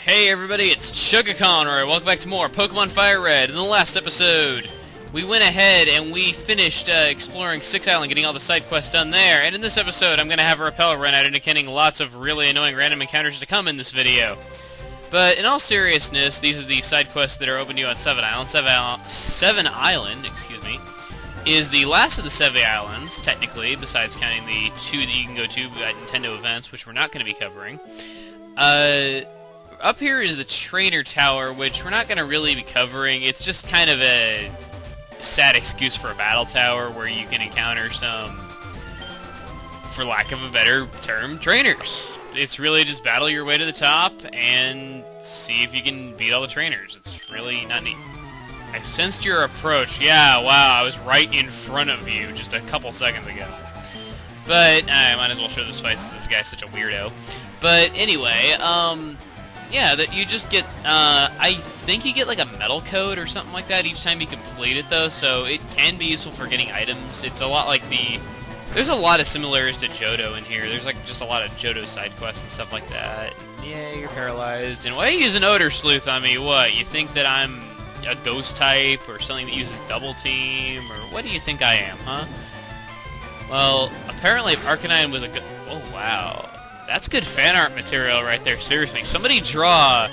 Hey everybody, it's Chuggacon, welcome back to more Pokemon FireRed. In the last episode, we went ahead and we finished exploring 6 Island, getting all the side quests done there. And in this episode, I'm going to have a repel run out, indicating lots of really annoying random encounters to come in this video. But in all seriousness, these are the side quests that are open to you on 7 Island. 7 Island, is the last of the Sevii Islands, technically, besides counting the 2 that you can go to at Nintendo events, which we're not going to be covering. Up here is the Trainer Tower, which we're not going to really be covering. It's just kind of a sad excuse for a battle tower where you can encounter some, for lack of a better term, trainers. It's really just battle your way to the top and see if you can beat all the trainers. It's really not neat. I sensed your approach. Yeah, wow, I was right in front of you just a couple seconds ago. But I might as well show this fight since this guy's such a weirdo. But anyway, yeah, that you just get, I think you get like a metal code or something like that each time you complete it though, so it can be useful for getting items. It's a lot like there's a lot of similarities to Johto in here. There's like just a lot of Johto side quests and stuff like that. Yeah, you're paralyzed. And why are you using Odor Sleuth on me? What, you think that I'm a ghost type or something that uses double team? Or what do you think I am, huh? Well, apparently Arcanine was a good... Oh, wow. That's good fan art material right there, seriously. Somebody draw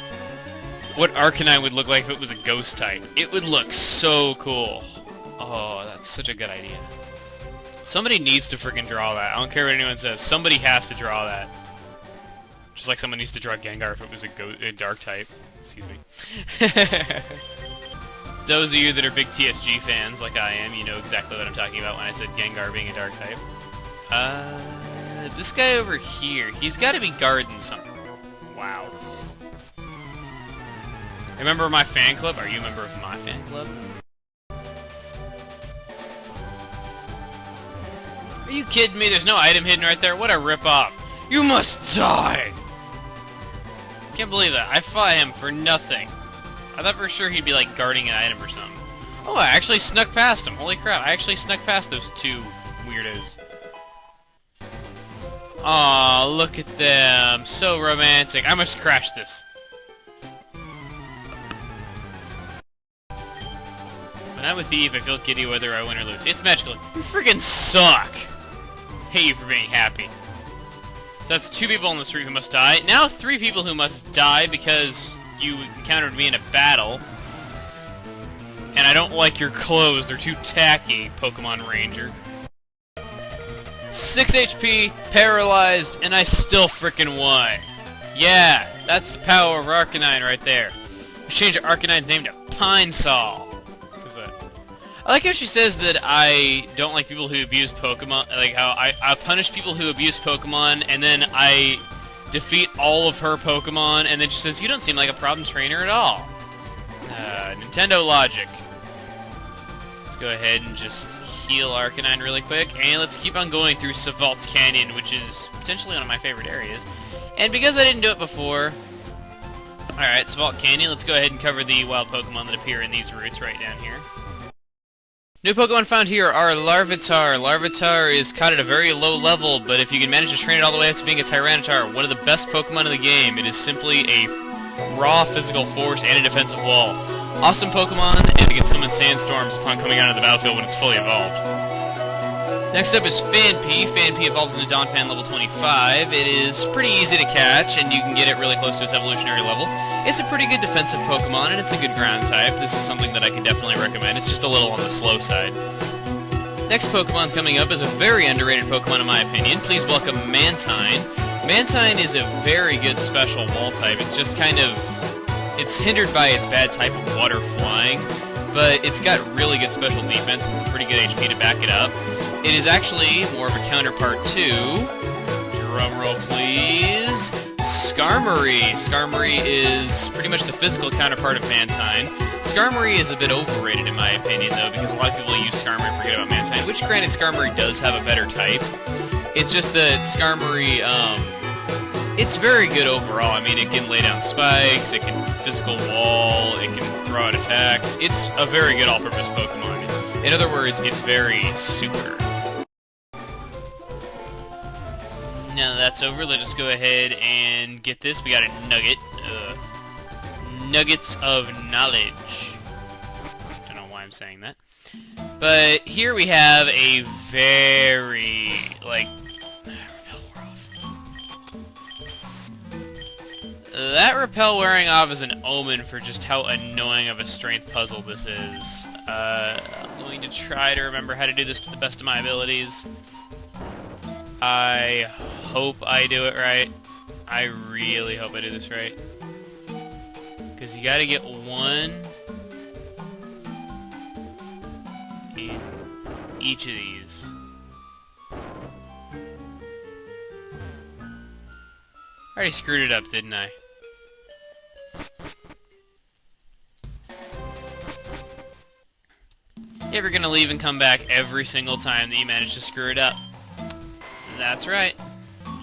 what Arcanine would look like if it was a ghost type. It would look so cool. Oh, that's such a good idea. Somebody needs to freaking draw that. I don't care what anyone says. Somebody has to draw that. Just like someone needs to draw Gengar if it was a dark type. Excuse me. Those of you that are big TSG fans, like I am, you know exactly what I'm talking about when I said Gengar being a dark type. This guy over here, he's got to be guarding something. Wow. Remember my fan club? Are you a member of my fan club? Are you kidding me? There's no item hidden right there? What a ripoff. You must die! Can't believe that. I fought him for nothing. I thought for sure he'd be like guarding an item or something. Oh, I actually snuck past him. Holy crap, I actually snuck past those two weirdos. Aw, look at them. So romantic. I must crash this. When I'm with Eve, I feel giddy whether I win or lose. It's magical. You friggin' suck! Hate you for being happy. So that's 2 people on the street who must die. Now 3 people who must die because you encountered me in a battle. And I don't like your clothes. They're too tacky, Pokemon Ranger. 6 HP, paralyzed, and I still frickin' won. Yeah, that's the power of Arcanine right there. Let's change Arcanine's name to Pinesol. I like how she says that I don't like people who abuse Pokemon, like how I punish people who abuse Pokemon, and then I defeat all of her Pokemon, and then she says, you don't seem like a problem trainer at all. Nintendo logic. Let's go ahead and just heal Arcanine really quick, and let's keep on going through Savalt's Canyon, which is potentially one of my favorite areas. And because I didn't do it before, alright, Savalt Canyon, let's go ahead and cover the wild Pokemon that appear in these routes right down here. New Pokemon found here are Larvitar. Larvitar is caught at a very low level, but if you can manage to train it all the way up to being a Tyranitar, one of the best Pokemon in the game, it is simply a raw physical force and a defensive wall. Awesome Pokemon, and it can summon sandstorms upon coming out of the battlefield when it's fully evolved. Next up is Phanpy. Phanpy evolves into Donphan level 25. It is pretty easy to catch, and you can get it really close to its evolutionary level. It's a pretty good defensive Pokemon, and it's a good ground type. This is something that I can definitely recommend. It's just a little on the slow side. Next Pokemon coming up is a very underrated Pokemon in my opinion. Please welcome Mantine. Mantine is a very good special wall type. It's just kind of... it's hindered by its bad type of water flying, but it's got really good special defense and some pretty good HP to back it up. It is actually more of a counterpart to... drumroll please... Skarmory. Skarmory is pretty much the physical counterpart of Mantine. Skarmory is a bit overrated in my opinion though, because a lot of people use Skarmory and forget about Mantine, which granted Skarmory does have a better type. It's just that Skarmory, it's very good overall. I mean, it can lay down spikes, it can physical wall, it can throw out attacks. It's a very good all-purpose Pokemon. In other words, it's very super. Now that that's over, let's just go ahead and get this. We got a Nugget. nuggets of knowledge. Don't know why I'm saying that. But here we have a very, like... Repel wore off. That repel wearing off is an omen for just how annoying of a strength puzzle this is. I'm going to try to remember how to do this to the best of my abilities. I hope I do it right. I really hope I do this right. Because you gotta get one in each of these. I already screwed it up, didn't I? You ever gonna leave and come back every single time that you manage to screw it up? That's right.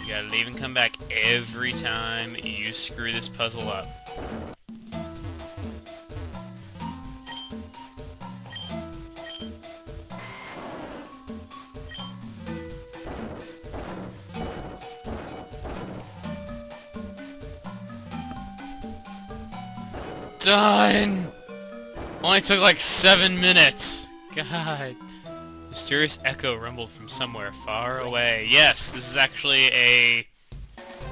You gotta leave and come back every time you screw this puzzle up. Done! Only took like 7 minutes. God. Mysterious echo rumbled from somewhere far away. Yes, this is actually a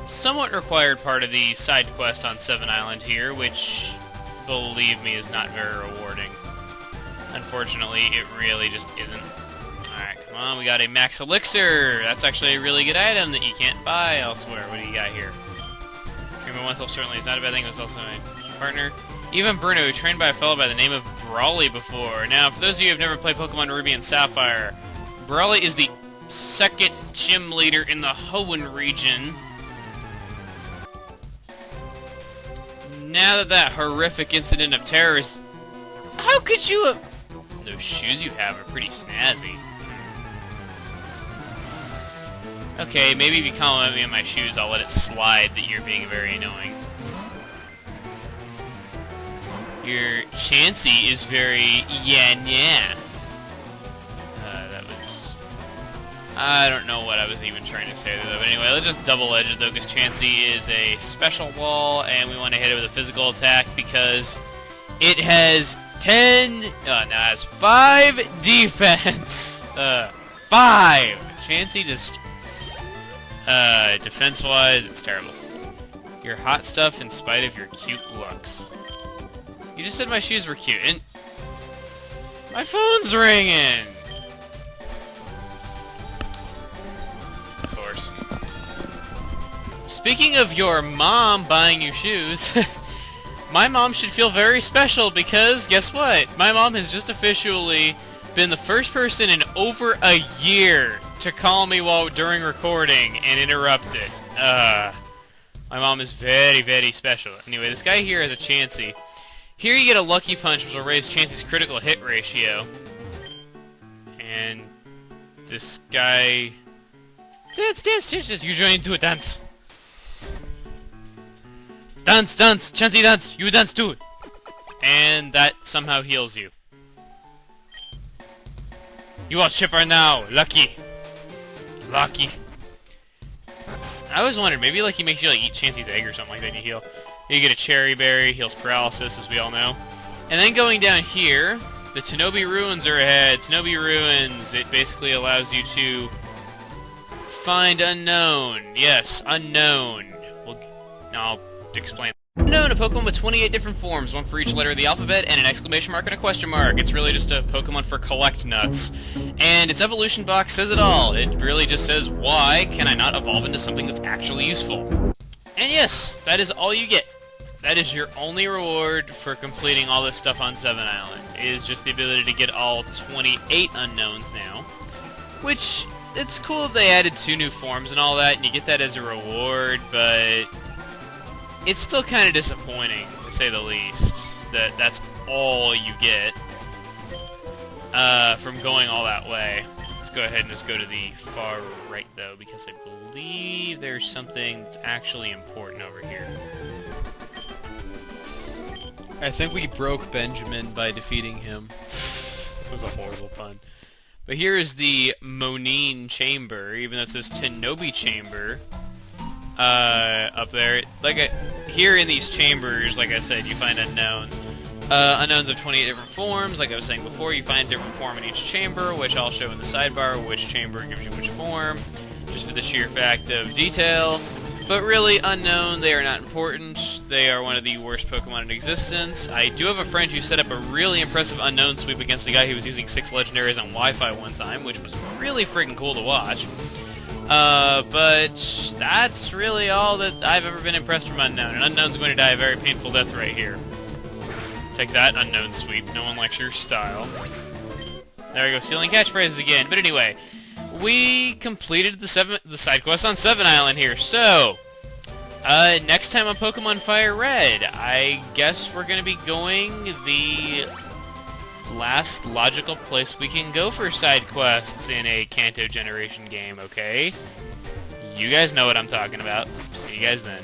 somewhat required part of the side quest on 7 Island here, which, believe me, is not very rewarding. Unfortunately, it really just isn't. Alright, come on, we got a max elixir! That's actually a really good item that you can't buy elsewhere. What do you got here? Dreaming oneself certainly is not a bad thing, it was also my partner. Even Bruno, who trained by a fellow by the name of Brawly before. Now, for those of you who have never played Pokemon Ruby and Sapphire, Brawly is the second gym leader in the Hoenn region. Now that horrific incident of terror is... How could you have... Those shoes you have are pretty snazzy. Okay, maybe if you compliment me on my shoes, I'll let it slide that you're being very annoying. Your Chansey is very yeah. That was... I don't know what I was even trying to say there, though. But anyway, let's just double-edge it, though, because Chansey is a special wall, and we want to hit it with a physical attack because it has 5 defense. 5! Chansey just... defense-wise, it's terrible. You're hot stuff in spite of your cute looks. You just said my shoes were cute, and... My phone's ringing! Of course. Speaking of your mom buying you shoes, my mom should feel very special because, guess what? My mom has just officially been the first person in over a year to call me during recording and interrupt it. My mom is very, very special. Anyway, this guy here has a Chansey. Here you get a Lucky Punch, which will raise Chansey's critical hit ratio. And this guy... Dance! You join into a dance. Dance! Chansey dance! You dance too! And that somehow heals you. You are chipper now! Lucky! I always wondered, maybe like he makes you like eat Chansey's egg or something like that and you heal. You get a cherry berry, heals paralysis, as we all know. And then going down here, the Tenobi Ruins are ahead. Tenobi Ruins, it basically allows you to find unknown. Yes, unknown. I'll explain. Unknown, a Pokemon with 28 different forms, one for each letter of the alphabet, and an exclamation mark and a question mark. It's really just a Pokemon for collect nuts. And its evolution box says it all. It really just says, why can I not evolve into something that's actually useful? And yes, that is all you get. That is your only reward for completing all this stuff on 7 Island, is just the ability to get all 28 unknowns now. Which, it's cool that they added 2 new forms and all that, and you get that as a reward, but it's still kind of disappointing, to say the least, that that's all you get from going all that way. Let's go ahead and just go to the far right, though, because I believe there's something that's actually important over here. I think we broke Benjamin by defeating him. It was a horrible pun. But here is the Monine Chamber, even though it says Tenobi Chamber up there. here in these chambers, like I said, you find unknowns. Unknowns of 28 different forms. Like I was saying before, you find a different form in each chamber, which I'll show in the sidebar which chamber gives you which form, just for the sheer fact of detail. But really, unknown, they are not important. They are one of the worst Pokemon in existence. I do have a friend who set up a really impressive unknown sweep against a guy who was using 6 legendaries on Wi-Fi one time, which was really freaking cool to watch. But that's really all that I've ever been impressed from Unknown. And Unknown's going to die a very painful death right here. Take that, Unknown sweep. No one likes your style. There we go, stealing catchphrases again. But anyway, we completed the side quest on 7 Island here. So, next time on Pokemon FireRed, I guess we're going to be going the last logical place we can go for side quests in a Kanto generation game, okay? You guys know what I'm talking about. See you guys then.